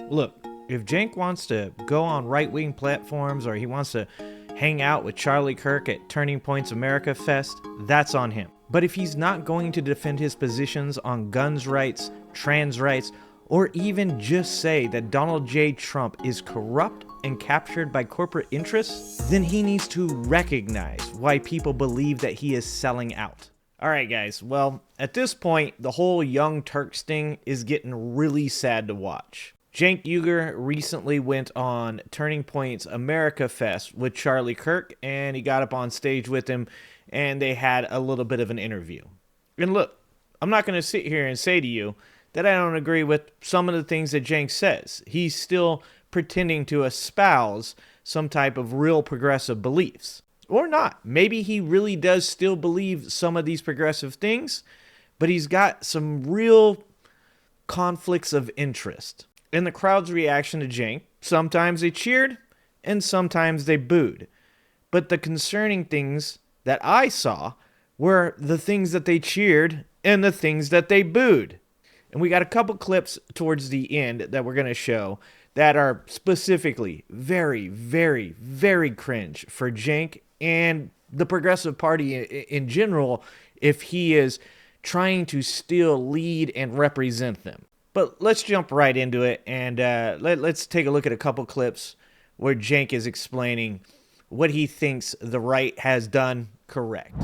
Look, if Cenk wants to go on right-wing platforms or he wants to hang out with Charlie Kirk at Turning Point's America Fest, that's on him. But if he's not going to defend his positions on guns rights, trans rights, or even just say that Donald J. Trump is corrupt and captured by corporate interests, then he needs to recognize why people believe that he is selling out. Alright guys, well, at this point, the whole Young Turks thing is getting really sad to watch. Cenk Uygur recently went on Turning Point's America Fest with Charlie Kirk, and he got up on stage with him, and they had a little bit of an interview. And look, I'm not going to sit here and say to you that I don't agree with some of the things that Cenk says. He's still pretending to espouse some type of real progressive beliefs. Or not. Maybe he really does still believe some of these progressive things, but he's got some real conflicts of interest. In the crowd's reaction to Cenk, sometimes they cheered and sometimes they booed. But the concerning things that I saw were the things that they cheered and the things that they booed. And we got a couple clips towards the end that we're going to show that are specifically very, very, very cringe for Cenk and the Progressive Party in general if he is trying to still lead and represent them. But let's jump right into it, and let's take a look at a couple clips where Cenk is explaining what he thinks the right has done correct.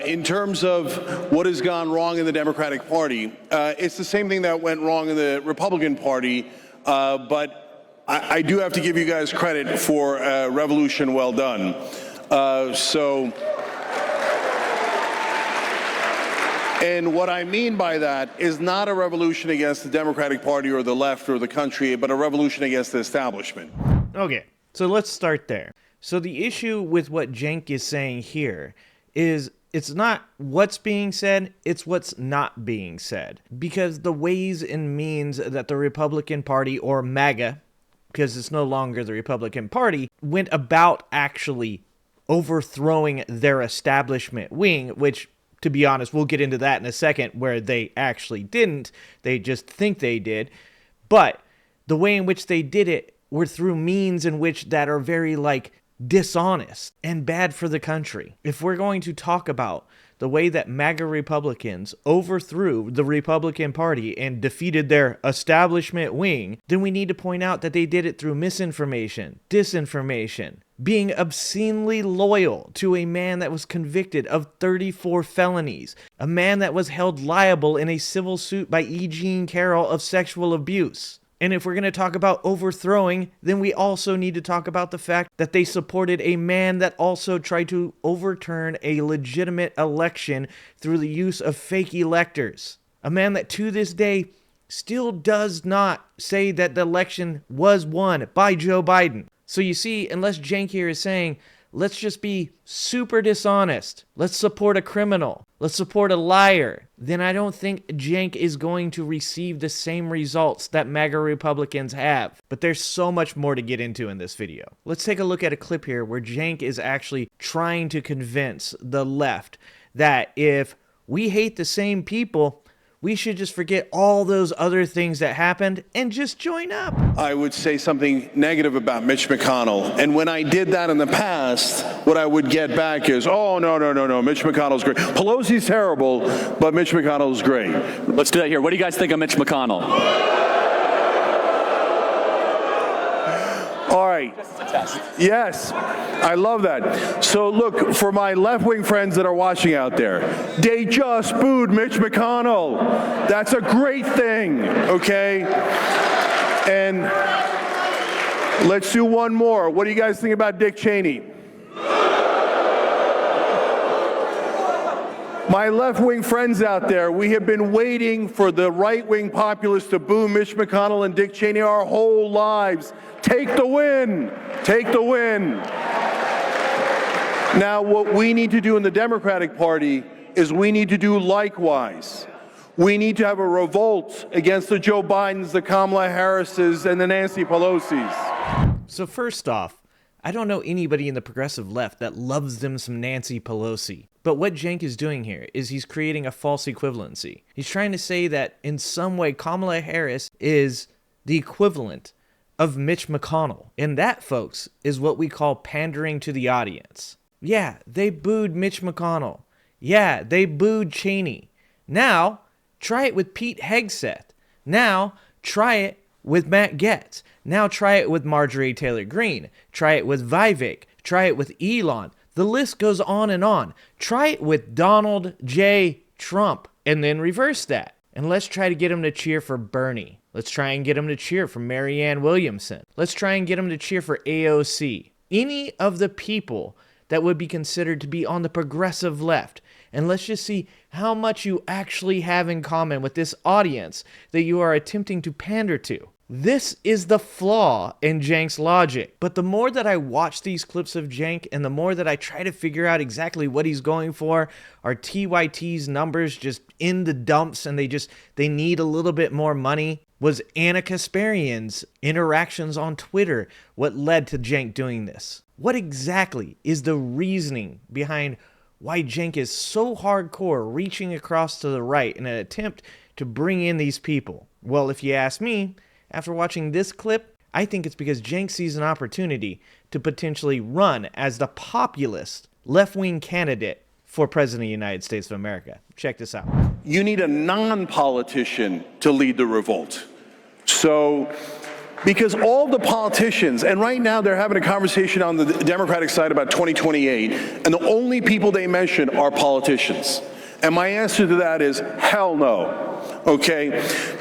In terms of what has gone wrong in the Democratic Party, it's the same thing that went wrong in the Republican Party, but I do have to give you guys credit for a revolution well done. And what I mean by that is not a revolution against the Democratic Party or the left or the country, but a revolution against the establishment. Okay, so let's start there. So the issue with what Cenk is saying here is it's not what's being said, it's what's not being said. Because the ways and means that the Republican Party, or MAGA, because it's no longer the Republican Party, went about actually overthrowing their establishment wing, which, to be honest, we'll get into that in a second, where they actually didn't. They just think they did. But the way in which they did it were through means in which that are very, dishonest and bad for the country. If we're going to talk about the way that MAGA Republicans overthrew the Republican Party and defeated their establishment wing, then we need to point out that they did it through misinformation, disinformation, being obscenely loyal to a man that was convicted of 34 felonies, a man that was held liable in a civil suit by E. Jean Carroll of sexual abuse. And if we're going to talk about overthrowing, then we also need to talk about the fact that they supported a man that also tried to overturn a legitimate election through the use of fake electors. A man that to this day still does not say that the election was won by Joe Biden. So you see, unless Cenk here is saying, let's just be super dishonest, let's support a criminal, let's support a liar, then I don't think Cenk is going to receive the same results that MAGA Republicans have. But there's so much more to get into in this video. Let's take a look at a clip here where Cenk is actually trying to convince the left that if we hate the same people, we should just forget all those other things that happened and just join up. I would say something negative about Mitch McConnell. And when I did that in the past, what I would get back is, oh, no, Mitch McConnell's great. Pelosi's terrible, but Mitch McConnell's great. Let's do that here. What do you guys think of Mitch McConnell? All right. Yes, I love that. So look, for my left-wing friends that are watching out there, they just booed Mitch McConnell. That's a great thing, okay? And let's do one more. What do you guys think about Dick Cheney? My left-wing friends out there, we have been waiting for the right-wing populists to boo Mitch McConnell and Dick Cheney our whole lives. Take the win. Take the win. Now, what we need to do in the Democratic Party is we need to do likewise. We need to have a revolt against the Joe Bidens, the Kamala Harrises, and the Nancy Pelosi's. So first off, I don't know anybody in the progressive left that loves them some Nancy Pelosi. But what Cenk is doing here is he's creating a false equivalency. He's trying to say that in some way Kamala Harris is the equivalent of Mitch McConnell. And that, folks, is what we call pandering to the audience. Yeah, they booed Mitch McConnell. Yeah, they booed Cheney. Now, try it with Pete Hegseth. Now, try it with Matt Gaetz. Now try it with Marjorie Taylor Greene. Try it with Vivek. Try it with Elon. The list goes on and on. Try it with Donald J. Trump, and then reverse that. And let's try to get him to cheer for Bernie. Let's try and get him to cheer for Marianne Williamson. Let's try and get him to cheer for AOC. Any of the people that would be considered to be on the progressive left. And let's just see how much you actually have in common with this audience that you are attempting to pander to. This is the flaw in Cenk's logic. But the more that I watch these clips of Cenk and the more that I try to figure out exactly what he's going for, are TYT's numbers just in the dumps and they need a little bit more money? Was Anna Kasparian's interactions on Twitter what led to Cenk doing this? What exactly is the reasoning behind why Cenk is so hardcore reaching across to the right in an attempt to bring in these people? Well, if you ask me, after watching this clip, I think it's because Cenk sees an opportunity to potentially run as the populist left-wing candidate for President of the United States of America. Check this out. You need a non-politician to lead the revolt. So, because all the politicians, and right now they're having a conversation on the Democratic side about 2028, and the only people they mention are politicians. And my answer to that is hell no. Okay?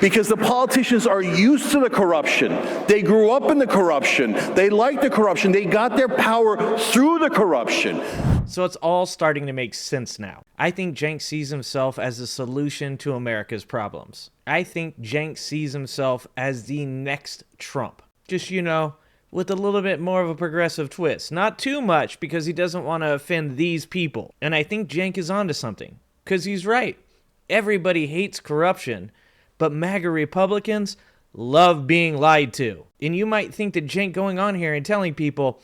Because the politicians are used to the corruption. They grew up in the corruption. They like the corruption. They got their power through the corruption. So it's all starting to make sense now. I think Cenk sees himself as the solution to America's problems. I think Cenk sees himself as the next Trump. Just, with a little bit more of a progressive twist. Not too much, because he doesn't want to offend these people. And I think Cenk is onto something. Because he's right. Everybody hates corruption, but MAGA Republicans love being lied to. And you might think that Cenk going on here and telling people,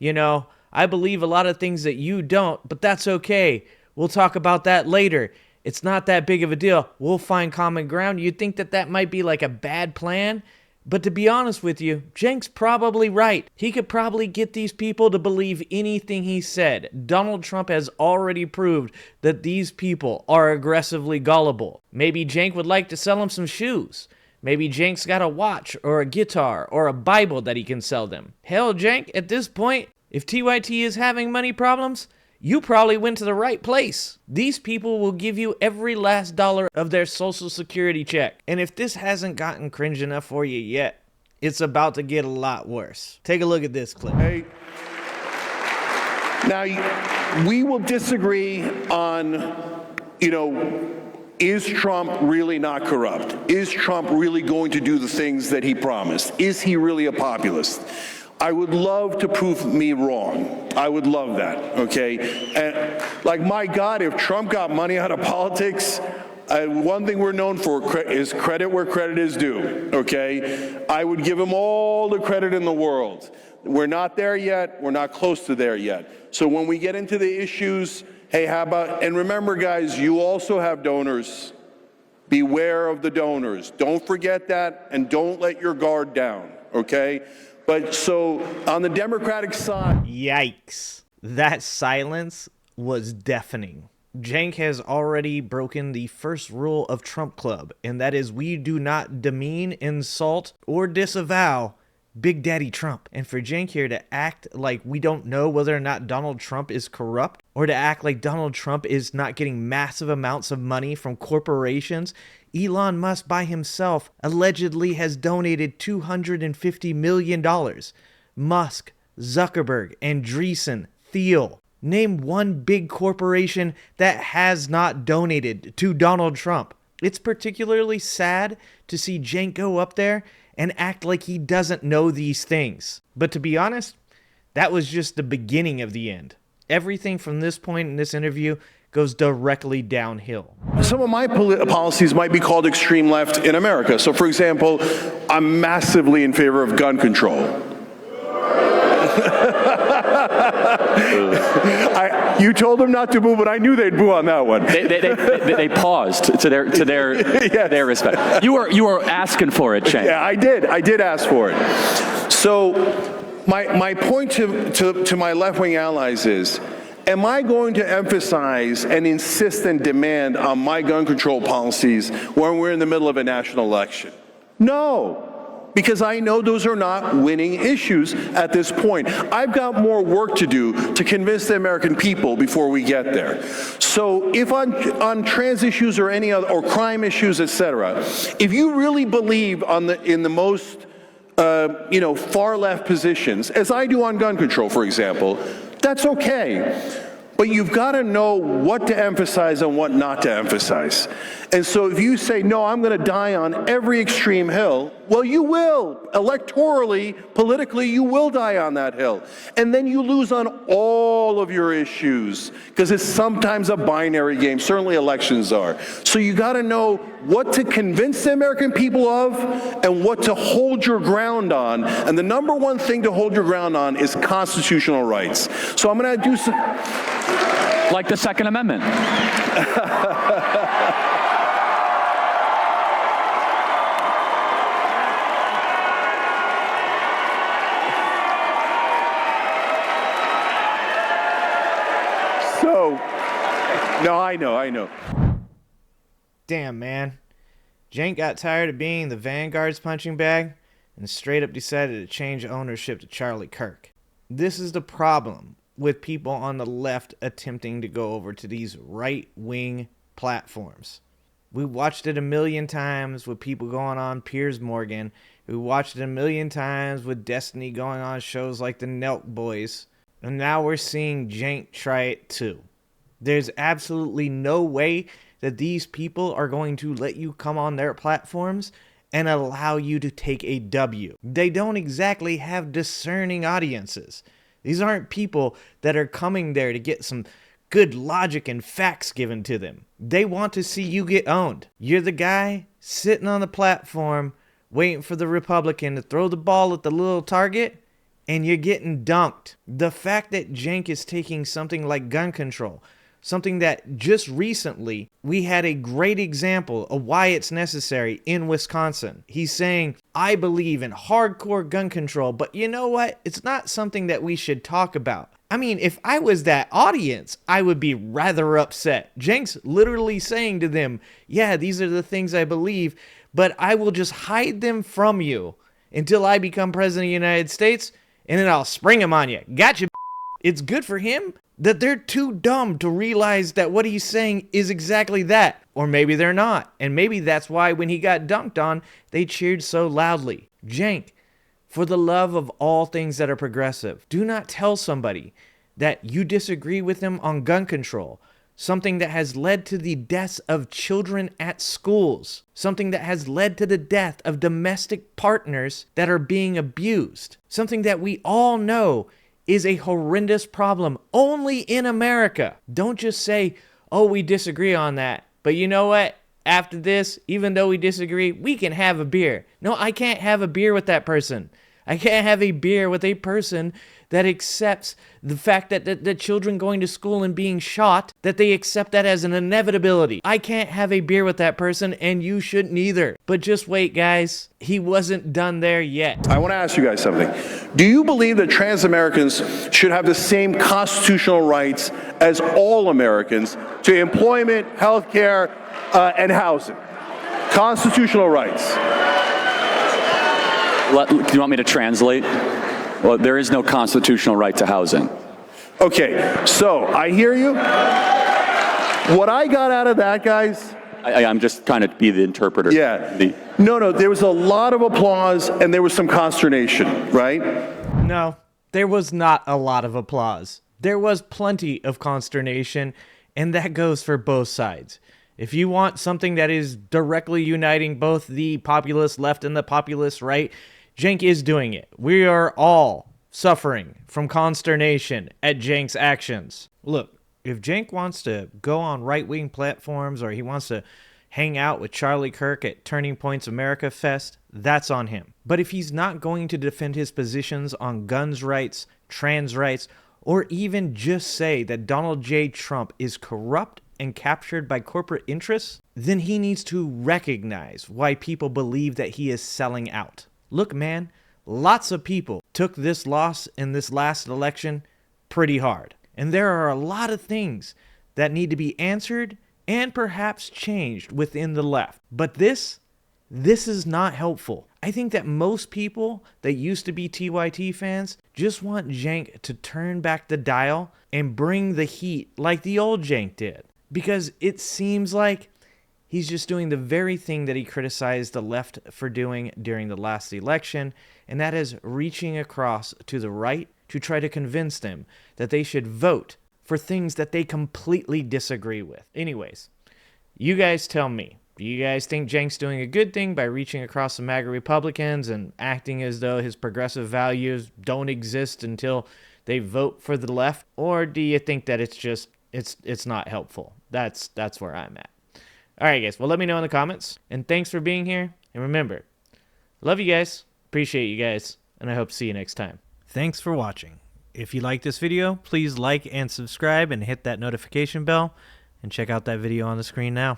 I believe a lot of things that you don't, but that's okay. We'll talk about that later. It's not that big of a deal. We'll find common ground. You'd think that that might be like a bad plan. But to be honest with you, Cenk's probably right. He could probably get these people to believe anything he said. Donald Trump has already proved that these people are aggressively gullible. Maybe Cenk would like to sell them some shoes. Maybe Cenk's got a watch or a guitar or a Bible that he can sell them. Hell, Cenk, at this point, if TYT is having money problems, you probably went to the right place. These people will give you every last dollar of their Social Security check. And if this hasn't gotten cringe enough for you yet, it's about to get a lot worse. Take a look at this clip. Hey. Now, we will disagree on, is Trump really not corrupt? Is Trump really going to do the things that he promised? Is he really a populist? I would love to prove me wrong. I would love that, okay? And my God, if Trump got money out of politics, one thing we're known for is credit where credit is due, okay? I would give him all the credit in the world. We're not there yet. We're not close to there yet. So when we get into the issues, hey, how about, and remember, guys, you also have donors. Beware of the donors. Don't forget that, and don't let your guard down, okay? But so on the Democratic side... Yikes. That silence was deafening. Cenk has already broken the first rule of Trump Club, and that is we do not demean, insult, or disavow Big Daddy Trump. And for Cenk here to act like we don't know whether or not Donald Trump is corrupt, or to act like Donald Trump is not getting massive amounts of money from corporations. Elon Musk by himself allegedly has donated $250 million. Musk, Zuckerberg, Andreessen, Thiel. Name one big corporation that has not donated to Donald Trump. It's particularly sad to see Cenk go up there and act like he doesn't know these things. But to be honest, that was just the beginning of the end. Everything from this point in this interview goes directly downhill. Some of my policies might be called extreme left in America. So, for example, I'm massively in favor of gun control. You told them not to boo, but I knew they'd boo on that one. They paused to their yes. respect. You were asking for it, Cenk. Yeah, I did. I did ask for it. So my point to my left-wing allies is, am I going to emphasize and insist and demand on my gun control policies when we're in the middle of a national election? No, because I know those are not winning issues at this point. I've got more work to do to convince the American people before we get there. So if on trans issues or any other, or crime issues, etc., if you really believe in the most far left positions, as I do on gun control, for example, that's okay. But you've got to know what to emphasize and what not to emphasize. And so if you say, no, I'm going to die on every extreme hill, well, you will. Electorally, politically, you will die on that hill. And then you lose on all of your issues, because it's sometimes a binary game. Certainly elections are. So you got to know what to convince the American people of and what to hold your ground on. And the number one thing to hold your ground on is constitutional rights. So I'm going to do some... Like the Second Amendment. So, no, I know. Damn, man. Cenk got tired of being the Vanguard's punching bag and straight up decided to change ownership to Charlie Kirk. This is the problem with people on the left attempting to go over to these right-wing platforms. We watched it a million times with people going on Piers Morgan. We watched it a million times with Destiny going on shows like the Nelk Boys. And now we're seeing Cenk try it too. There's absolutely no way that these people are going to let you come on their platforms and allow you to take a W. They don't exactly have discerning audiences. These aren't people that are coming there to get some good logic and facts given to them. They want to see you get owned. You're the guy sitting on the platform waiting for the Republican to throw the ball at the little target, and you're getting dunked. The fact that Cenk is taking something like gun control, something that just recently we had a great example of why it's necessary in Wisconsin. He's saying, I believe in hardcore gun control, but you know what? It's not something that we should talk about. I mean, if I was that audience, I would be rather upset. Cenk's literally saying to them, yeah, these are the things I believe, but I will just hide them from you until I become president of the United States, and then I'll spring them on you. Gotcha. It's good for him that they're too dumb to realize that what he's saying is exactly that. Or maybe they're not. And maybe that's why when he got dunked on, they cheered so loudly. Cenk, for the love of all things that are progressive, do not tell somebody that you disagree with them on gun control. Something that has led to the deaths of children at schools. Something that has led to the death of domestic partners that are being abused. Something that we all know is a horrendous problem only in America. Don't just say, oh, we disagree on that. But you know what? After this, even though we disagree, we can have a beer. No, I can't have a beer with that person. I can't have a beer with a person that accepts the fact that the children going to school and being shot, that they accept that as an inevitability. I can't have a beer with that person, and you shouldn't either. But just wait, guys. He wasn't done there yet. I want to ask you guys something. Do you believe that trans Americans should have the same constitutional rights as all Americans to employment, health care, and housing? Constitutional rights. Do you want me to translate? Well, there is no constitutional right to housing. Okay, so I hear you. What I got out of that, guys... I'm just trying to be the interpreter. Yeah. No, there was a lot of applause and there was some consternation, right? No, there was not a lot of applause. There was plenty of consternation, and that goes for both sides. If you want something that is directly uniting both the populist left and the populist right, Cenk is doing it. We are all suffering from consternation at Cenk's actions. Look, if Cenk wants to go on right-wing platforms or he wants to hang out with Charlie Kirk at Turning Point's America Fest, that's on him. But if he's not going to defend his positions on guns rights, trans rights, or even just say that Donald J. Trump is corrupt and captured by corporate interests, then he needs to recognize why people believe that he is selling out. Look, man, lots of people took this loss in this last election pretty hard. And there are a lot of things that need to be answered and perhaps changed within the left. But this is not helpful. I think that most people that used to be TYT fans just want Cenk to turn back the dial and bring the heat like the old Cenk did. Because it seems like he's just doing the very thing that he criticized the left for doing during the last election, and that is reaching across to the right to try to convince them that they should vote for things that they completely disagree with. Anyways, you guys tell me. Do you guys think Cenk's doing a good thing by reaching across the MAGA Republicans and acting as though his progressive values don't exist until they vote for the left? Or do you think that it's not helpful? That's where I'm at. All right, guys. Well, let me know in the comments. And thanks for being here. And remember, love you guys. Appreciate you guys. And I hope to see you next time. Thanks for watching. If you like this video, please like and subscribe and hit that notification bell. And check out that video on the screen now.